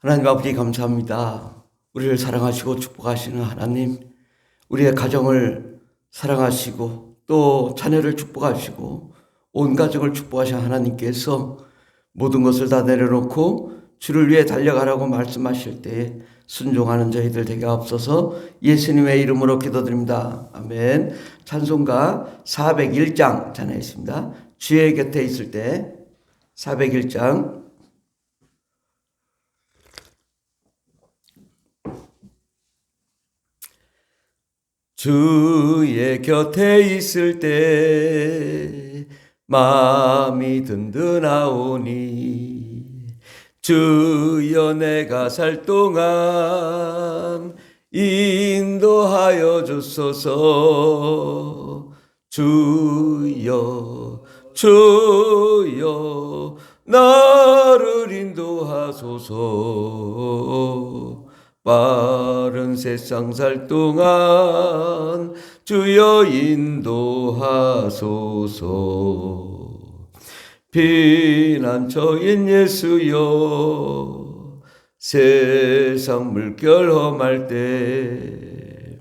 하나님 아버지 감사합니다. 우리를 사랑하시고 축복하시는 하나님, 우리의 가정을 사랑하시고 또 자녀를 축복하시고 온 가정을 축복하신 하나님께서 모든 것을 다 내려놓고 주를 위해 달려가라고 말씀하실 때 순종하는 저희들 되게 앞서서 예수님의 이름으로 기도드립니다. 아멘. 찬송가 401장 전하겠습니다. 주의 곁에 있을 때 401장 주의 곁에 있을 때 마음이 든든하오니 주여 내가 살 동안 인도하여 주소서. 주여 나를 인도하소서. 빠른 세상 살 동안 주여 인도하소서. 피난처인 예수여 세상 물결 험할 때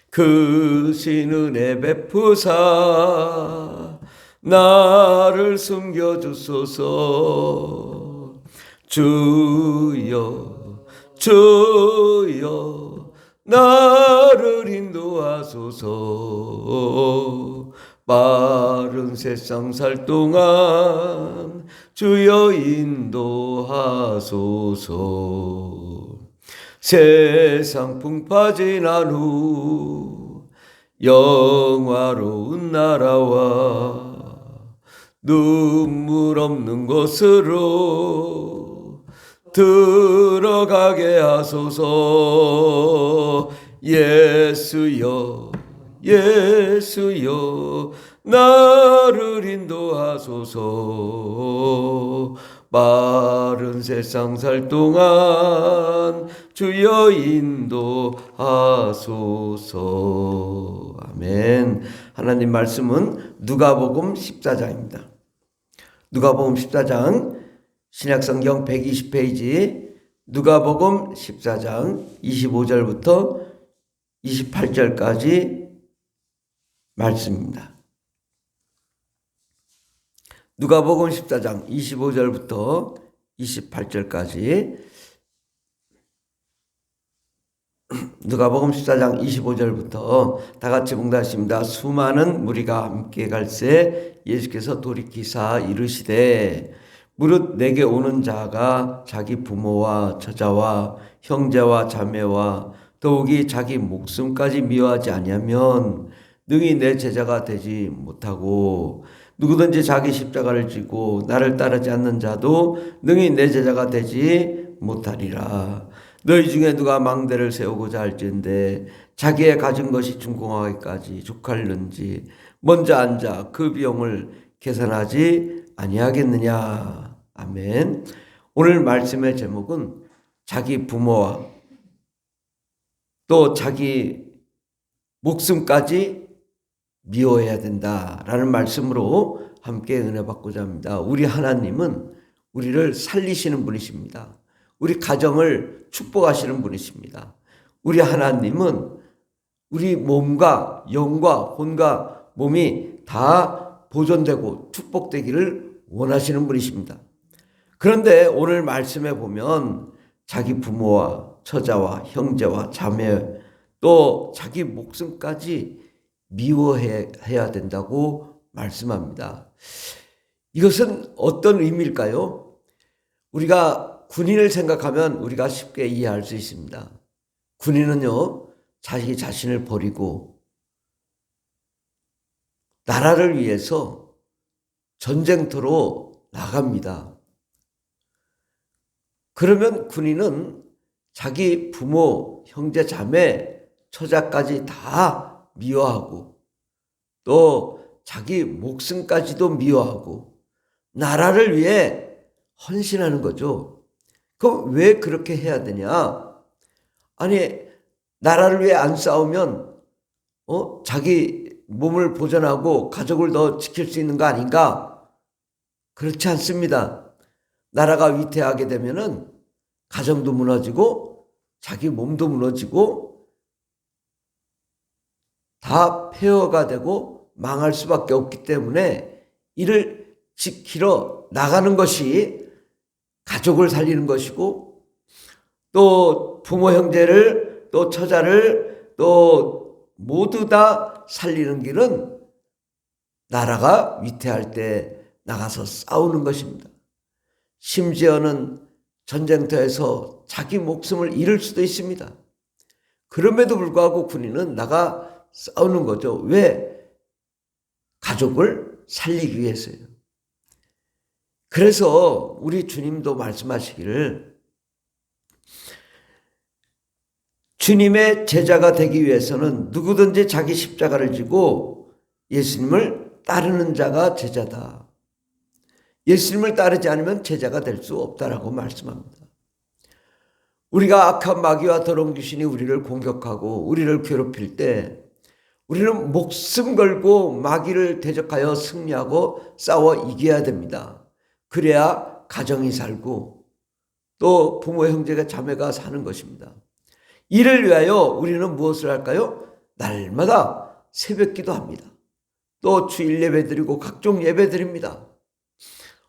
크신 은혜 베푸사 나를 숨겨주소서. 주여 나를 인도하소서. 빠른 세상 살 동안 주여 인도하소서. 세상 풍파 지난 후 영화로운 나라와 눈물 없는 곳으로 들어가게 하소서. 예수여 나를 인도하소서. 빠른 세상 살 동안 주여 인도하소서. 아멘. 하나님 말씀은 누가복음 14장입니다. 누가복음 14장 신약성경 120페이지 누가복음 14장 25절부터 28절까지 말씀입니다. 누가복음 14장 25절부터 28절까지 누가복음 14장 25절부터 다 같이 봉독하십니다. 수많은 무리가 함께 갈새 예수께서 돌이키사 이르시되 무릇 내게 오는 자가 자기 부모와 처자와 형제와 자매와 더욱이 자기 목숨까지 미워하지 아니하면 능히 내 제자가 되지 못하고 누구든지 자기 십자가를 지고 나를 따르지 않는 자도 능히 내 제자가 되지 못하리라. 너희 중에 누가 망대를 세우고자 할진대 자기의 가진 것이 준공하기까지 족할는지 먼저 앉아 그 비용을 계산하지 아니하겠느냐. 아멘. 오늘 말씀의 제목은 자기 부모와 또 자기 목숨까지 미워해야 된다라는 말씀으로 함께 은혜 받고자 합니다. 우리 하나님은 우리를 살리시는 분이십니다. 우리 가정을 축복하시는 분이십니다. 우리 하나님은 우리 몸과 영과 혼과 몸이 다 보존되고 축복되기를 원하시는 분이십니다. 그런데 오늘 말씀에 보면 자기 부모와 처자와 형제와 자매 또 자기 목숨까지 미워해야 된다고 말씀합니다. 이것은 어떤 의미일까요? 우리가 군인을 생각하면 우리가 쉽게 이해할 수 있습니다. 군인은요, 자기 자신을 버리고 나라를 위해서 전쟁터로 나갑니다. 그러면 군인은 자기 부모, 형제, 자매, 처자까지 다 미워하고 또 자기 목숨까지도 미워하고 나라를 위해 헌신하는 거죠. 그럼 왜 그렇게 해야 되냐? 아니, 나라를 위해 안 싸우면 자기 몸을 보존하고 가족을 더 지킬 수 있는 거 아닌가? 그렇지 않습니다. 나라가 위태하게 되면은 가정도 무너지고 자기 몸도 무너지고 다 폐허가 되고 망할 수밖에 없기 때문에 이를 지키러 나가는 것이 가족을 살리는 것이고, 또 부모 형제를 또 처자를 또 모두 다 살리는 길은 나라가 위태할 때 나가서 싸우는 것입니다. 심지어는 전쟁터에서 자기 목숨을 잃을 수도 있습니다. 그럼에도 불구하고 군인은 나가 싸우는 거죠. 왜? 가족을 살리기 위해서요. 그래서 우리 주님도 말씀하시기를, 주님의 제자가 되기 위해서는 누구든지 자기 십자가를 지고 예수님을 따르는 자가 제자다. 예수님을 따르지 않으면 제자가 될 수 없다라고 말씀합니다. 우리가 악한 마귀와 더러운 귀신이 우리를 공격하고 우리를 괴롭힐 때 우리는 목숨 걸고 마귀를 대적하여 승리하고 싸워 이겨야 됩니다. 그래야 가정이 살고 또 부모 형제가 자매가 사는 것입니다. 이를 위하여 우리는 무엇을 할까요? 날마다 새벽 기도합니다. 또 주일 예배 드리고 각종 예배 드립니다.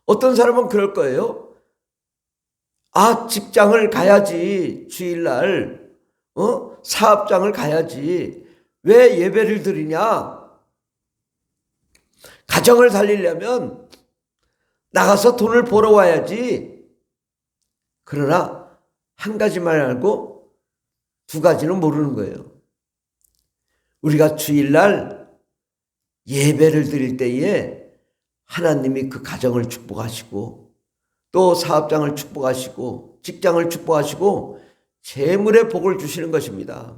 어떤 사람은 그럴 거예요. 직장을 가야지, 주일날 사업장을 가야지 왜 예배를 드리냐? 가정을 살리려면 나가서 돈을 벌어 와야지. 그러나 한 가지만 알고 두 가지는 모르는 거예요. 우리가 주일날 예배를 드릴 때에 하나님이 그 가정을 축복하시고 또 사업장을 축복하시고 직장을 축복하시고 재물의 복을 주시는 것입니다.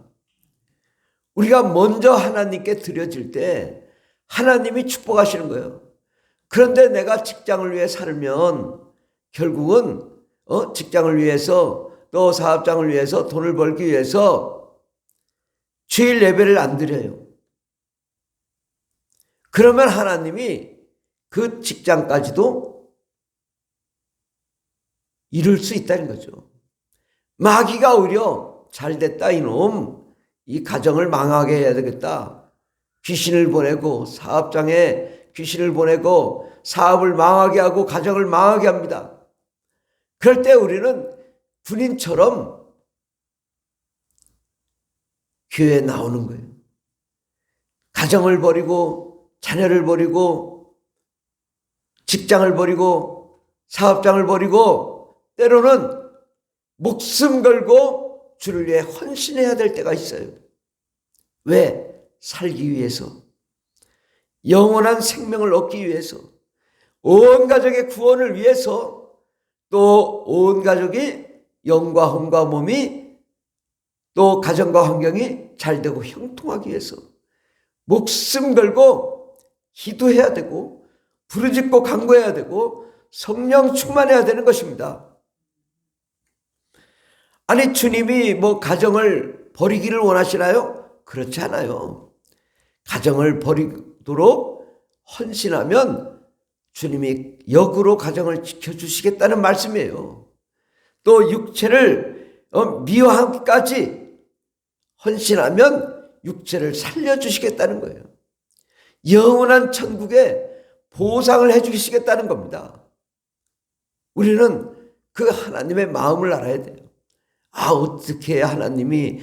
우리가 먼저 하나님께 드려질 때 하나님이 축복하시는 거예요. 그런데 내가 직장을 위해 살면 결국은 직장을 위해서 또 사업장을 위해서 돈을 벌기 위해서 주일 예배를 안 드려요. 그러면 하나님이 그 직장까지도 이룰 수 있다는 거죠. 마귀가 오히려 잘됐다 이놈, 이 가정을 망하게 해야 되겠다. 귀신을 보내고 사업장에 귀신을 보내고 사업을 망하게 하고 가정을 망하게 합니다. 그럴 때 우리는 군인처럼 교회에 나오는 거예요. 가정을 버리고 자녀를 버리고 직장을 버리고 사업장을 버리고 때로는 목숨 걸고 주를 위해 헌신해야 될 때가 있어요. 왜? 살기 위해서, 영원한 생명을 얻기 위해서, 온 가족의 구원을 위해서, 또 온 가족이 영과 혼과 몸이 또 가정과 환경이 잘되고 형통하기 위해서 목숨 걸고 기도해야 되고 부르짖고 간구해야 되고 성령 충만해야 되는 것입니다. 아니 주님이 가정을 버리기를 원하시나요? 그렇지 않아요. 가정을 버리도록 헌신하면 주님이 역으로 가정을 지켜주시겠다는 말씀이에요. 또 육체를 미워하기까지 헌신하면 육체를 살려주시겠다는 거예요. 영원한 천국에 보상을 해주시겠다는 겁니다. 우리는 그 하나님의 마음을 알아야 돼요. 어떻게 하나님이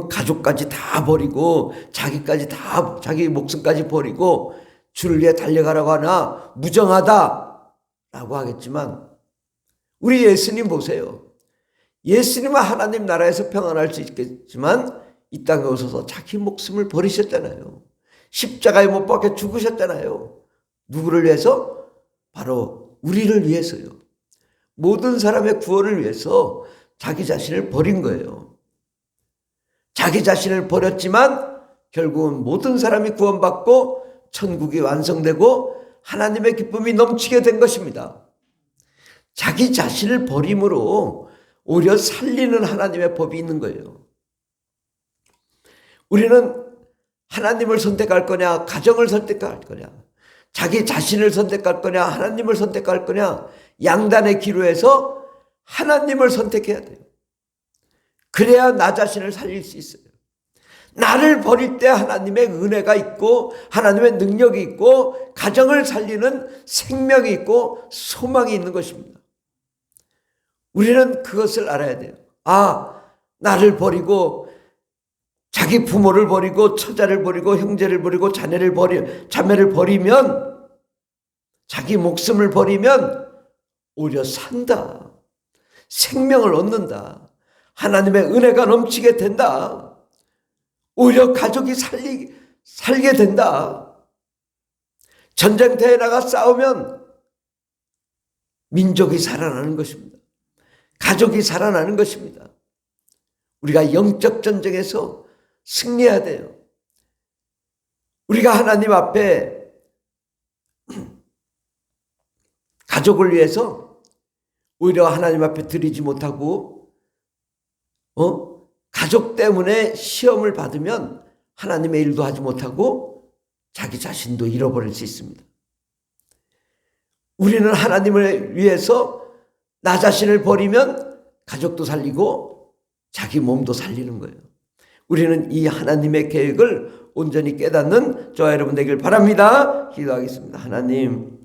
가족까지 다 버리고 자기까지 다 자기 목숨까지 버리고 주를 위해 달려가라고 하나, 무정하다라고 하겠지만 우리 예수님 보세요. 예수님은 하나님 나라에서 평안할 수 있겠지만 이 땅에 오셔서 자기 목숨을 버리셨잖아요. 십자가에 못 박혀 죽으셨잖아요. 누구를 위해서? 바로 우리를 위해서요. 모든 사람의 구원을 위해서 자기 자신을 버린 거예요. 자기 자신을 버렸지만 결국은 모든 사람이 구원받고 천국이 완성되고 하나님의 기쁨이 넘치게 된 것입니다. 자기 자신을 버림으로 오히려 살리는 하나님의 법이 있는 거예요. 우리는 하나님을 선택할 거냐, 가정을 선택할 거냐, 자기 자신을 선택할 거냐, 하나님을 선택할 거냐, 양단의 기로에서 하나님을 선택해야 돼요. 그래야 나 자신을 살릴 수 있어요. 나를 버릴 때 하나님의 은혜가 있고 하나님의 능력이 있고 가정을 살리는 생명이 있고 소망이 있는 것입니다. 우리는 그것을 알아야 돼요. 나를 버리고 자기 부모를 버리고 처자를 버리고 형제를 버리고 자매를 버리면, 자기 목숨을 버리면 오히려 산다. 생명을 얻는다. 하나님의 은혜가 넘치게 된다. 오히려 가족이 살게 된다. 전쟁터에 나가 싸우면 민족이 살아나는 것입니다. 가족이 살아나는 것입니다. 우리가 영적 전쟁에서 승리해야 돼요. 우리가 하나님 앞에 가족을 위해서 오히려 하나님 앞에 드리지 못하고 가족 때문에 시험을 받으면 하나님의 일도 하지 못하고 자기 자신도 잃어버릴 수 있습니다. 우리는 하나님을 위해서 나 자신을 버리면 가족도 살리고 자기 몸도 살리는 거예요. 우리는 이 하나님의 계획을 온전히 깨닫는 저와 여러분 되길 바랍니다. 기도하겠습니다. 하나님,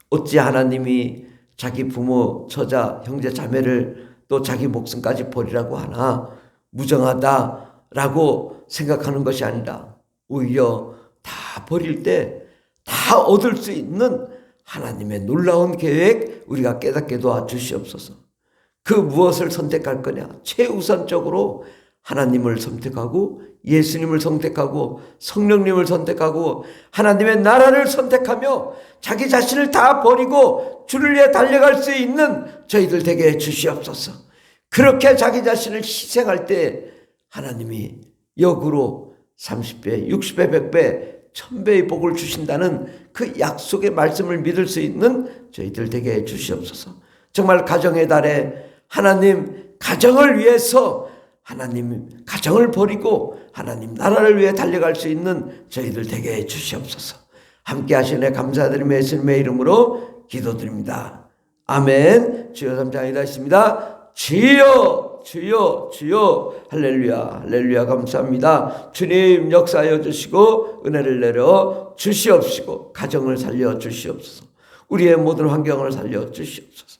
어찌 하나님이 자기 부모, 처자, 형제, 자매를 또 자기 목숨까지 버리라고 하나? 무정하다라고 생각하는 것이 아니라 오히려 다 버릴 때 다 얻을 수 있는 하나님의 놀라운 계획 우리가 깨닫게 도와주시옵소서. 그 무엇을 선택할 거냐? 최우선적으로 하나님을 선택하고 예수님을 선택하고 성령님을 선택하고 하나님의 나라를 선택하며 자기 자신을 다 버리고 주를 위해 달려갈 수 있는 저희들 되게 해주시옵소서. 그렇게 자기 자신을 희생할 때 하나님이 역으로 30배, 60배, 100배, 1000배의 복을 주신다는 그 약속의 말씀을 믿을 수 있는 저희들 되게 해주시옵소서. 정말 가정의 달에 하나님 가정을 위해서 하나님 가정을 버리고 하나님 나라를 위해 달려갈 수 있는 저희들 되게 해주시옵소서. 함께 하시네 감사드리며 예수님의 이름으로 기도드립니다. 아멘. 주여 삼장이다 있습니다. 주여 주여 주여 할렐루야 할렐루야 감사합니다. 주님 역사하여 주시고 은혜를 내려 주시옵시고 가정을 살려 주시옵소서. 우리의 모든 환경을 살려 주시옵소서.